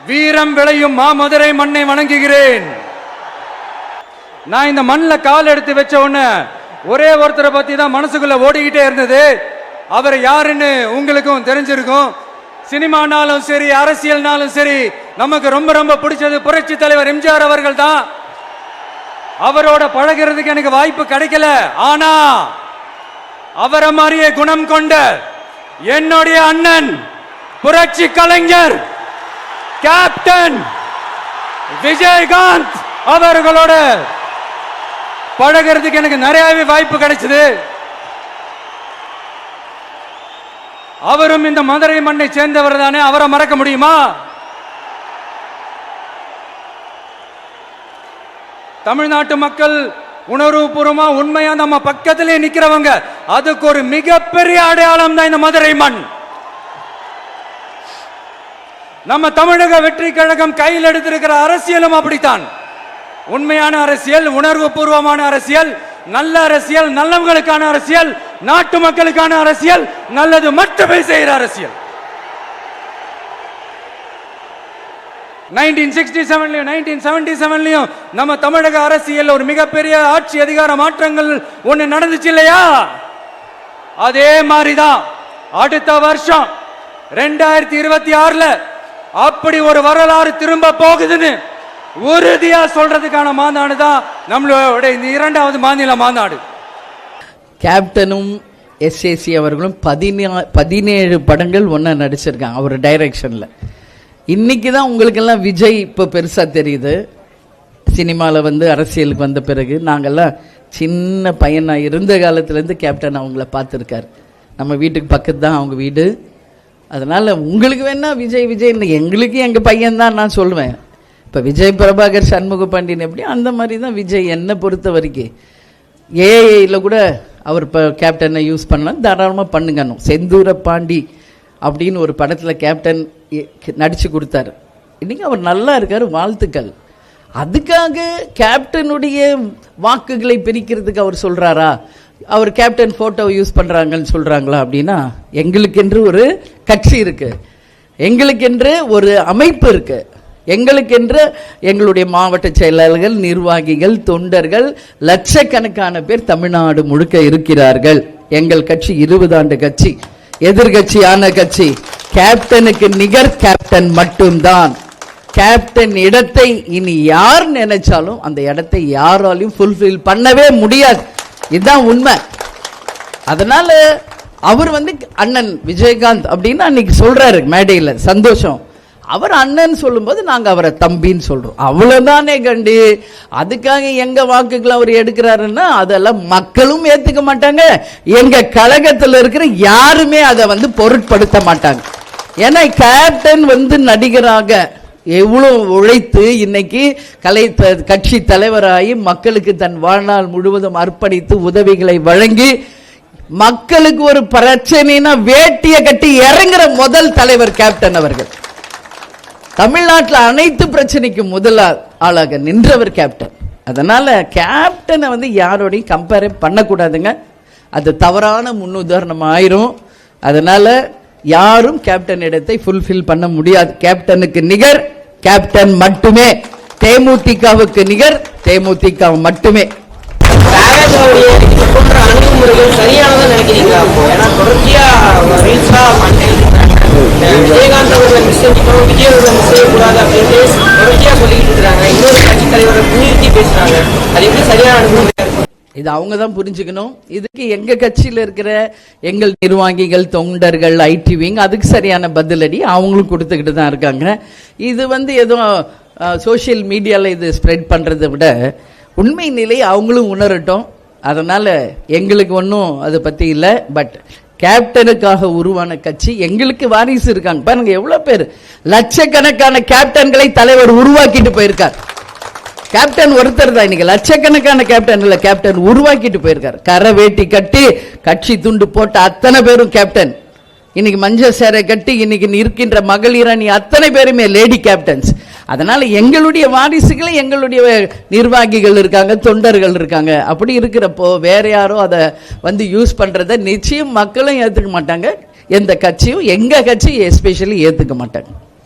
வீரம் விளையும் மாமதுரை மண்ணை வணங்குகிறேன். நான் இந்த மண்ணில் கால் எடுத்து வச்ச உடனே ஒரே ஒருத்தரை பத்தி தான் மனசுக்குள்ள ஓடிக்கிட்டே இருந்தது. அவர் யாருன்னு உங்களுக்கும் தெரிஞ்சிருக்கும். சினிமானாலும் சரி, அரசியல்னாலும் சரி, நமக்கு ரொம்ப ரொம்ப பிடிச்சது புரட்சி தலைவர் எம்ஜிஆர் அவர்கள் தான். அவரோட பழகிறதுக்கு எனக்கு வாய்ப்பு கிடைக்கல. ஆனா அவரை மாதிரியே குணம் கொண்ட என்னுடைய அண்ணன் புரட்சி கலைஞர் கேப்டன் விஜயகாந்த் அவர்களோட பழகிறதுக்கு எனக்கு நிறையவே வாய்ப்பு கிடைச்சது. அவரும் இந்த மதுரை மண்ணை சேர்ந்தவர் தானே, அவரை மறக்க முடியுமா? தமிழ்நாட்டு மக்கள் உணர்வுபூர்வமா உண்மையா நம்ம பக்கத்திலே நிக்கிறவங்க, அதுக்கு ஒரு மிகப்பெரிய அடையாளம் தான் இந்த மதுரை மண். நம்ம தமிழக வெற்றி கழகம் கையில் எடுத்திருக்கிற அரசியலும் அப்படித்தான். உண்மையான அரசியல், உணர்வு பூர்வமான அரசியல், நல்ல அரசியல், நல்லவங்களுக்கான அரசியல், நாட்டு மக்களுக்கான அரசியல், நல்லது மட்டுமே செய்கிற அரசியல். 1967 1977 நம்ம தமிழக அரசியல் ஒரு மிகப்பெரிய ஆட்சி அதிகார மாற்றங்கள் ஒண்ணு நடந்துச்சு இல்லையா? அதே மாதிரிதான் அடுத்த வருஷம் 2026 அப்படி ஒரு வரலாறு திரும்ப போகுதுன்னு உறுதியா சொல்றதுக்கான மாநாடு தான் நம்மளோட இந்த 2வது மாநில மாநாடு. கேப்டனும் எஸ்ஏசி அவர்களும் 17 படங்கள் ஒன்றா நடிச்சிருக்காங்க அவர் டைரக்ஷனில். இன்னைக்கு தான் உங்களுக்கெல்லாம் விஜய் இப்போ பெருசாக தெரியுது. சினிமாவில் வந்து அரசியலுக்கு வந்த பிறகு நாங்கள்லாம் சின்ன பையனாக இருந்த காலத்துலேருந்து கேப்டன் அவங்கள பார்த்துருக்காரு. நம்ம வீட்டுக்கு பக்கத்து தான் அவங்க வீடு. அதனால் உங்களுக்கு வேணா விஜய் விஜய்னு, எங்களுக்கு எங்கள் பையன்தான் நான் சொல்லுவேன். இப்போ விஜய் பிரபாகர் சண்முக பாண்டியன் எப்படி, அந்த மாதிரி தான் விஜய். என்னை பொறுத்த வரைக்கும் ஏஐயில் கூட அவர் இப்போ கேப்டனை யூஸ் பண்ணலாம், தாராளமாக பண்ணுங்கணும். செந்தூர பாண்டி அப்படின்னு ஒரு படத்தில் கேப்டன் நடித்து கொடுத்தாரு. இன்றைக்கி அவர் நல்லா இருக்கார், வாழ்த்துக்கள். அதுக்காக கேப்டனுடைய வாக்குகளை பிரிக்கிறதுக்கு அவர் சொல்கிறாரா? அவர் கேப்டன் ஃபோட்டோ யூஸ் பண்ணுறாங்கன்னு சொல்கிறாங்களா? அப்படின்னா எங்களுக்கென்று ஒரு கட்சி இருக்குது, எங்களுக்கென்று ஒரு அமைப்பு இருக்குது, எங்களுக்கென்று எங்களுடைய மாவட்ட செயலாளர்கள், நிர்வாகிகள், தொண்டர்கள், லட்சக்கணக்கான பேர் தமிழ்நாடு முழுக்க இருக்கிறார்கள். எங்கள் கட்சி 20 ஆண்டு கட்சி, எதிர்கட்சியான கட்சி. கேப்டனுக்கு நிகர் கேப்டன் மட்டும்தான். கேப்டன் இடத்தை இனி யார் நினைச்சாலும் அந்த இடத்தை யாராலையும் ஃபுல்ஃபில் பண்ணவே முடியாது. இதுதான் உண்மை. அதனால அவர் வந்து அண்ணன் விஜயகாந்த் அப்படின்னு அன்னைக்கு சொல்றாரு மேடையில், சந்தோஷம். அவர் அண்ணன் சொல்லும்போது நாங்கள் அவரை தம்பின்னு சொல்றோம், அவ்வளவுதானே கண்டு. அதுக்காக எங்க வாக்குகளை அவர் எடுக்கிறாருன்னா அதெல்லாம் மக்களும் ஏத்துக்க மாட்டாங்க, எங்க கழகத்தில் இருக்கிற யாருமே அதை வந்து பொருட்படுத்த மாட்டாங்க. ஏன்னா கேப்டன் வந்து நடிகராக எவ்வளவு உழைத்து இன்னைக்கு கட்சி தலைவராகி மக்களுக்கு தன் வாழ்நாள் முழுவதும் அர்ப்பணித்து உதவிகளை வழங்கி மக்களுக்கு ஒரு பிரச்சனைனா வேட்டியை கட்டி இறங்குற முதல் தலைவர் கேப்டன் அவர்கள். தமிழ்நாட்டில் அனைத்து பிரச்சனைக்கும் முதல் ஆளாக நின்றவர் கேப்டன். அதனால கேப்டனை வந்து யாரோடையும் கம்பேர் பண்ணக்கூடாதுங்க, அது தவறான முன்னுதாரணம் ஆயிரும். அதனால யாரும் கேப்டன் இடத்தை ஃபுல்ஃபில் பண்ண முடியாது. கேப்டனுக்கு நிகர் கேப்டன் மட்டுமே, தேமுதிகவுக்கு நிகர் தேமுதிக மட்டுமே. அணுகுமுறைகள் சரியானதான் நினைக்கிறீங்களா? ஏன்னா தொடர்ச்சியா விஜயகாந்த் அவர்கள் மிஸ் செய்யணும், விஜய் அவர்கள் மிஸ் செய்யக்கூடாது அப்படின்னு தொடர்ச்சியா சொல்லிட்டு இருக்கிறாங்க. இன்னொரு கட்சி தலைவரை முன்னிறுத்தி பேசுறாங்க. அது எப்படி சரியான அணுகுமுறை? இது அவங்க தான் புரிஞ்சுக்கணும். இதுக்கு எங்க கட்சியில் இருக்கிற எங்கள் நிர்வாகிகள், தொண்டர்கள், ஐடி விங் அதுக்கு சரியான பதிலடி அவங்களும் கொடுத்துக்கிட்டு தான் இருக்காங்க. இது வந்து எதுவும் சோசியல் மீடியாவில் இது ஸ்ப்ரெட் பண்ணுறதை விட உண்மை நிலை அவங்களும் உணரட்டும். அதனால் எங்களுக்கு ஒன்றும் அதை பற்றி இல்லை. பட் கேப்டனுக்காக உருவான கட்சி, எங்களுக்கு வாரிசு இருக்காங்க பாருங்க. எவ்வளோ பேர், லட்சக்கணக்கான கேப்டன்களை தலைவர் உருவாக்கிட்டு போயிருக்கார். கேப்டன் ஒருத்தர் தான், இன்னைக்கு லட்சக்கணக்கான கேப்டன் இல்லை, கேப்டன் உருவாக்கிட்டு போயிருக்கார். கரை வேட்டி கட்டி கட்சி துண்டு போட்ட அத்தனை பேரும் கேப்டன். இன்னைக்கு மஞ்சள் சேரை கட்டி இன்னைக்கு இருக்கின்ற மகளிர் அணி அத்தனை பேருமே லேடி கேப்டன்ஸ். அதனால எங்களுடைய வாரிசுகளை எங்களுடைய நிர்வாகிகள் இருக்காங்க, தொண்டர்கள் இருக்காங்க. அப்படி இருக்கிறப்போ வேற யாரோ அதை வந்து யூஸ் பண்றதை நிச்சயம் மக்களும் ஏற்றுக்க மாட்டாங்க, எந்த கட்சியும் எங்க கட்சி எஸ்பெஷலி ஏற்றுக்க மாட்டாங்க.